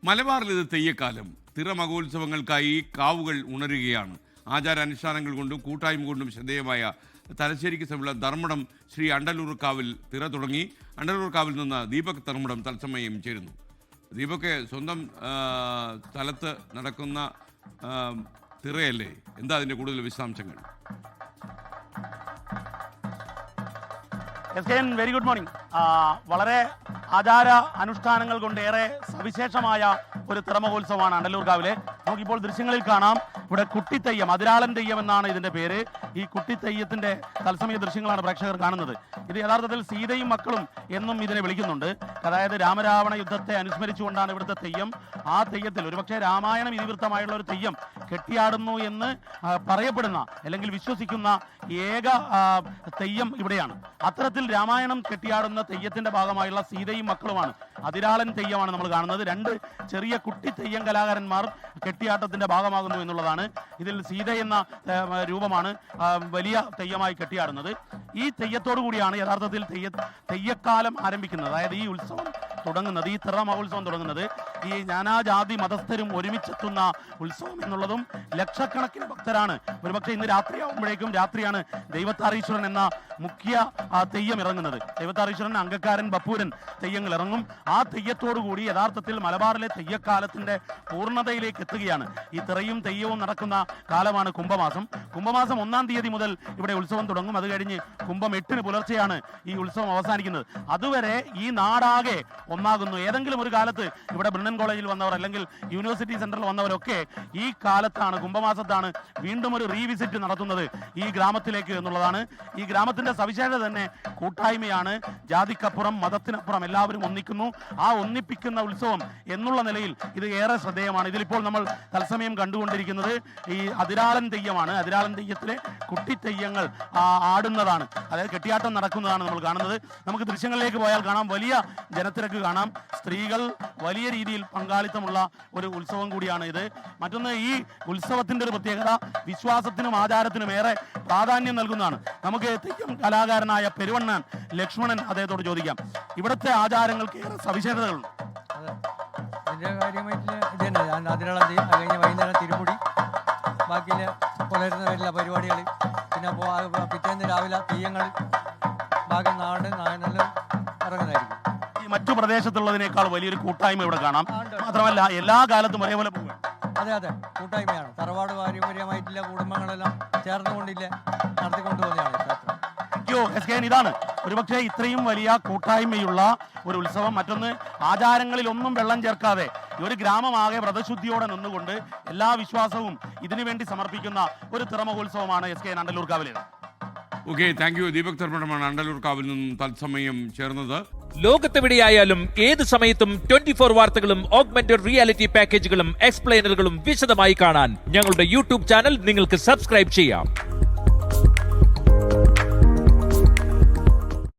മലബാറിൽ ഇത് തെയ്യക്കാലം. തിറ മഹോത്സവങ്ങൾക്കായി കാവുകൾ ഉണരുകയാണ്. ആചാരാനുഷ്ഠാനങ്ങൾ കൊണ്ടും കൂട്ടായ്മ കൊണ്ടും ശ്രദ്ധേയമായ തലശ്ശേരിക്ക് സമീപമുള്ള ധർമ്മടം ശ്രീ അണ്ടലൂർ കാവിൽ തിറ തുടങ്ങി. അണ്ടലൂർ കാവിൽ നിന്ന് ദീപക് ധർമ്മടം തത്സമയം ചേരുന്നു. ദീപക്, സ്വന്തം സ്ഥലത്ത് നടക്കുന്ന തിറയല്ലേ, എന്താ അതിൻ്റെ കൂടുതൽ വിശദാംശങ്ങൾ? Very good morning. വളരെ ആചാര അനുഷ്ഠാനങ്ങൾ കൊണ്ട് ഏറെ സവിശേഷമായ ഒരു തിറമഹോത്സവമാണ് അണ്ടലൂർ കാവിലെ. നമുക്കിപ്പോൾ ദൃശ്യങ്ങളിൽ കാണാം, ഇവിടെ കുട്ടിത്തെയ്യം, അതിരാളൻ തെയ്യം എന്നാണ് ഇതിന്റെ പേര്. ഈ കുട്ടിത്തെയ്യത്തിന്റെ തത്സമയ ദൃശ്യങ്ങളാണ് പ്രേക്ഷകർ കാണുന്നത്. ഇത് യഥാർത്ഥത്തിൽ സീതയും മക്കളും എന്നും ഇതിനെ വിളിക്കുന്നുണ്ട്. അതായത് രാമരാവണ യുദ്ധത്തെ അനുസ്മരിച്ചുകൊണ്ടാണ് ഇവിടുത്തെ തെയ്യം. ആ തെയ്യത്തിൽ ഒരുപക്ഷെ രാമായണം ഇതിവൃത്തമായുള്ള ഒരു തെയ്യം കെട്ടിയാടുന്നു എന്ന് പറയപ്പെടുന്ന അല്ലെങ്കിൽ വിശ്വസിക്കുന്ന ഏക തെയ്യം ഇവിടെയാണ്. അത്തരത്തിൽ രാമായണം കെട്ടിയാടുന്ന തെയ്യത്തിന്റെ ഭാഗമായുള്ള സീതയും മക്കളുമാണ് അതിരാളൻ തെയ്യമാണ് നമ്മൾ കാണുന്നത്. രണ്ട് ചെറിയ കുട്ടി തെയ്യം കലാകാരന്മാർ കെട്ടിയാട്ടത്തിന്റെ ഭാഗമാകുന്നു എന്നുള്ളതാണ്. ഇതിൽ സീത എന്ന രൂപമാണ് വലിയ തെയ്യമായി കെട്ടിയാടുന്നത്. ഈ തെയ്യത്തോടു കൂടിയാണ് യഥാർത്ഥത്തിൽ തെയ്യക്കാലം ആരംഭിക്കുന്നത്. അതായത് ഈ ഉത്സവം തുടങ്ങുന്നത്, ഈ തിറ മഹോത്സവം തുടങ്ങുന്നത്. ഈ നാനാജാതി മതസ്ഥരും ഒരുമിച്ചെത്തുന്ന ഉത്സവം എന്നുള്ളതും ലക്ഷക്കണക്കിന് ഭക്തരാണ്. ഒരുപക്ഷെ ഇന്ന് രാത്രിയാകുമ്പോഴേക്കും, രാത്രിയാണ് ദൈവത്താരീശ്വരൻ എന്ന മുഖ്യ തെയ്യം ഇറങ്ങുന്നത്. ദൈവത്താരീശ്വരൻ, അങ്കക്കാരൻ, ബപ്പൂരൻ തെയ്യങ്ങൾ ഇറങ്ങും. ആ തെയ്യത്തോടു കൂടി യഥാർത്ഥത്തിൽ മലബാറിലെ തെയ്യക്കാലത്തിന്റെ പൂർണ്ണതയിലേക്ക് എത്തുകയാണ്. ഈ തിറയും തെയ്യവും നടക്കുന്ന കാലമാണ് കുംഭമാസം. കുംഭമാസം 1-ാം തീയതി മുതൽ ഇവിടെ ഉത്സവം തുടങ്ങും. അത് കഴിഞ്ഞ് കുംഭം 8-ന് പുലർച്ചെയാണ് ഈ ഉത്സവം അവസാനിക്കുന്നത്. അതുവരെ ഈ നാടാകെ ഒന്നാകുന്നു. ഏതെങ്കിലും ഒരു കാലത്ത് ഇവിടെ ബ്രണ്ണൻ കോളേജിൽ വന്നവർ അല്ലെങ്കിൽ യൂണിവേഴ്സിറ്റി സെന്ററിൽ വന്നവരൊക്കെ ഈ കാലത്താണ്, കുംഭമാസത്താണ് വീണ്ടും ഒരു റീവിസിറ്റ് നടത്തുന്നത് ഈ ഗ്രാമത്തിലേക്ക് എന്നുള്ളതാണ്. ഈ ഗ്രാമത്തിന്റെ സവിശേഷത തന്നെ കൂട്ടായ്മയാണ്. ജാതിക്കപ്പുറം, മതത്തിനപ്പുറം എല്ലാവരും ഒന്നിക്കുന്നു. ആ ഒന്നിപ്പിക്കുന്ന ഉത്സവം എന്നുള്ള നിലയിൽ ഇത് ഏറെ ശ്രദ്ധേയമാണ്. ഇതിലിപ്പോൾ നമ്മൾ തത്സമയം കണ്ടുകൊണ്ടിരിക്കുന്നത് ഈ അതിരാളൻ തെയ്യമാണ്. അതിരാളൻ തെയ്യത്തിലെ കുട്ടിത്തെയ്യങ്ങൾ ആടുന്നതാണ്, അതായത് കെട്ടിയാട്ടം നടക്കുന്നതാണ് നമ്മൾ കാണുന്നത്. നമുക്ക് ദൃശ്യങ്ങളിലേക്ക് പോയാൽ കാണാം, വലിയ ജനത്തിരക്ക് കാണാം. സ്ത്രീകൾ വലിയ രീതിയിൽ പങ്കാളിത്തമുള്ള ഒരു ഉത്സവം കൂടിയാണ് ഇത്. മറ്റൊന്ന്, ഈ ഉത്സവത്തിന്റെ ഒരു പ്രത്യേകത വിശ്വാസത്തിനും ആചാരത്തിനും ഏറെ പ്രാധാന്യം നൽകുന്നതാണ്. നമുക്ക് തെയ്യം കലാകാരനായ പെരുവണ്ണാൻ ലക്ഷ്മണൻ അദ്ദേഹത്തോട് ചോദിക്കാം. ഇവിടുത്തെ ആചാരങ്ങൾക്ക് ഏറെ സവിശേഷതകളുണ്ട്. അതിൻ്റെ കാര്യമായിട്ട് ഇത് തന്നെ, ഞാൻ അതിരാളം ചെയ്യും. അത് കഴിഞ്ഞ് വൈകുന്നേരം തിരുമുടി, ബാക്കിയിൽ പുലരുന്ന വരില്ല പരിപാടികൾ, പിന്നെ പിറ്റേന്ന് രാവിലെ തെയ്യങ്ങൾ, ബാക്കി നാട് നല്ല ഇറങ്ങുന്നതായിരിക്കും. ഈ മറ്റു പ്രദേശത്തുള്ളതിനേക്കാൾ വലിയൊരു കൂട്ടായ്മ ഇവിടെ കാണാം. മാത്രമല്ല എല്ലാ കാലത്തും ഒരേപോലെ പോകും. അതെ അതെ, കൂട്ടായ്മയാണ്. തറവാട് പാരമ്പര്യമായിട്ടില്ല, കുടുംബങ്ങളെല്ലാം ചേർന്നുകൊണ്ടില്ല നടത്തിക്കൊണ്ടു പോകുന്നതാണ് ക്ഷേത്രം. ഇതാണ് ഒരുപക്ഷെ ഇത്രയും വലിയ കൂട്ടായ്മയുള്ള ഒരു ഉത്സവം. മറ്റൊന്ന്, ആചാരങ്ങളിൽ ഒന്നും വെള്ളം ചേർക്കാതെ ഒരു ഗ്രാമമാകെ വ്രതശുദ്ധിയോടെ നിന്നുകൊണ്ട് എല്ലാ വിശ്വാസവും ഇതിനു വേണ്ടി സമർപ്പിക്കുന്ന ഒരു തിറമഹോത്സവമാണ് SKN അണ്ടലൂർ കാവിലെ. Okay, thank you. ദീപക് ധർമ്മടമാണ് അണ്ടലൂർ കാവിൽ നിന്നും തത്സമയം ചേർന്നത്. ലോകത്തെവിടെയായാലും ഏത് സമയത്തും 24 വാർത്തകളും ഓഗ്മെന്റഡ് റിയാലിറ്റി പാക്കേജുകളും എക്സ്പ്ലെയിനറുകളും വിശദമായി കാണാൻ ഞങ്ങളുടെ യൂട്യൂബ് ചാനൽ നിങ്ങൾക്ക് സബ്സ്ക്രൈബ് ചെയ്യാം.